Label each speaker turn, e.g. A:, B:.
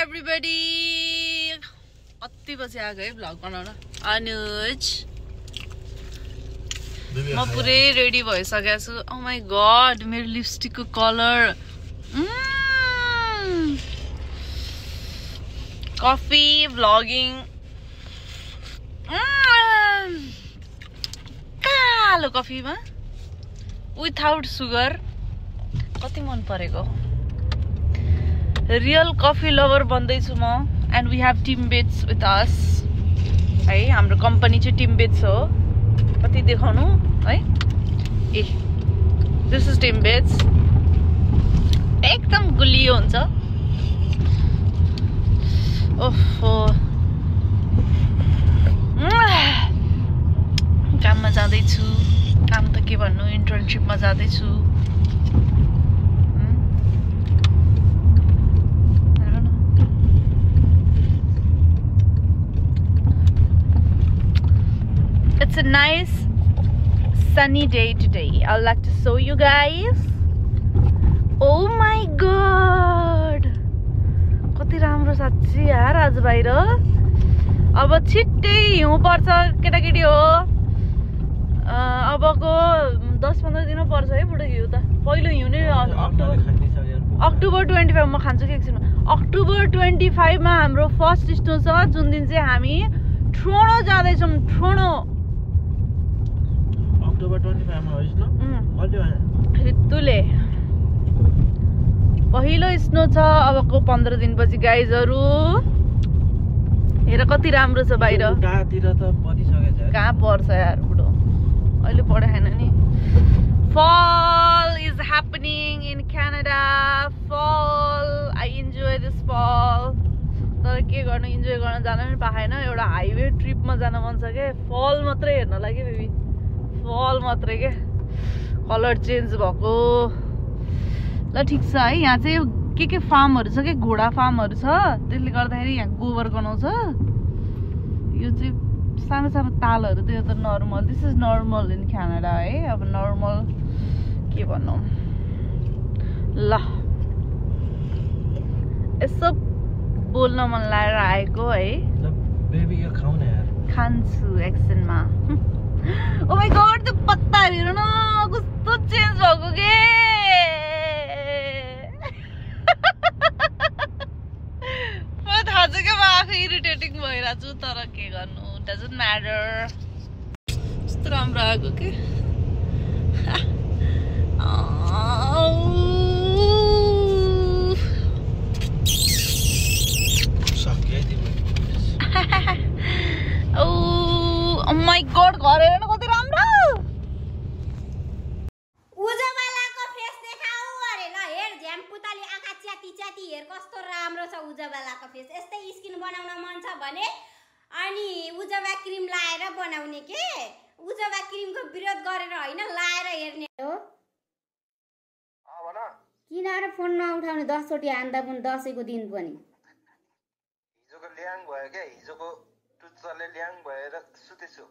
A: everybody. अति बजे आ गए vlog बनाउन. अनुज म पुरै रेडी भइसकेको छु. Oh my god, मेरो लिपस्टिक को कलर. Coffee vlogging. कालो कफी मा without sugar. कति मन परेको. Real coffee lover बन्दै छु म. And we have Timbits with us. है हाम्रो कम्पनी चाहिँ Timbits हो. कति देखाउनु है. ए This is Timbits. एकदम गुलियो हुन्छ. ओहो काममा जाँदै छु. काम त के भन्नु, इन्टर्नशिपमा जाँदै छु. It's a nice sunny day today. I'd like to show you guys. Oh my god, कति राम्रो साच्चै यार आज बाहिर. अब छिट्टै हिउँ पर्छ केटाकेटी हो. अबको 10-15 दिन पर्छ है बुढो हिउँ त. पहिलो हिउँ नै अक्टोबर 25 म खान्छु कि एकछिन. अक्टोबर 25 मा हाम्रो फर्स्ट स्नो छ, जुन दिन चाहिँ हामी ठोडो जाँदैछौँ. ठोडो
B: अक्टोबर 25 मा होइन
A: ऋतुले पहिलो स्नो छ अबको 15 दिनपछि. गाइजहरु हेर कति राम्रो छ बाहिर.
B: उतातिर त परिसकेछ.
A: कहाँ पर्छ यार बुढो, अहिले पढे हैन नि. Fall is happening in Canada. Fall, I enjoy this fall. तर के गर्नु, इन्जोय गर्न जान पनि पाएन. एउटा हाइवे ट्रिपमा जान मन छ के. फल मात्रै हेर्न लागि बेबी. फल मात्रै के. कलर चेन्ज भएको. ल ठिक छ है. यहाँ चाहिँ के फार्महरु छ के, घोडा फार्महरु छ. त्यसले गर्दाखेरि यहाँ गोबर गनाउँछ. यो चाहिँ सानो सानो तालहरु. त्यो त normal. This is normal in Canada है. अब नर्मल के भन्नु. ल यसो बोल्न मन लागेर आएको है.
B: बेबी यो खाऊ न यार.
A: खान्छु एक्सनमा. ओ माय गॉड, त्यो पत्ता हेर न कस्तो चेन्ज भएको के. मलाई थाहा छ क्या, म आफै इरिटेटिङ भइरहेको छु. तर के गर्नु, डजन्ट म्याटर. कस्तो राम्रो आएको के. Oh my god, घर हेर्न कति राम्रो.
C: उजबलाको फेस देखाऊ अरे. ल हेर, झ्याम्पुताले आँखा च्याती च्याती हेर कस्तो राम्रो छ उजबलाको फेस. यस्तै स्किन बनाउन मन छ भने अनि उजबा क्रिम लाएर बनाउने के. उजबा क्रिमको विरोध गरेर हैन, लाएर हेर्ने हो.
D: भन.
C: किन र फोन नउठाउने 10 चोटी आन्दा पनि दशैको दिन पनि.
D: हिजोको ल्याङ भयो के, हिजोको टुच्चले ल्याङ भएर सुतेछु.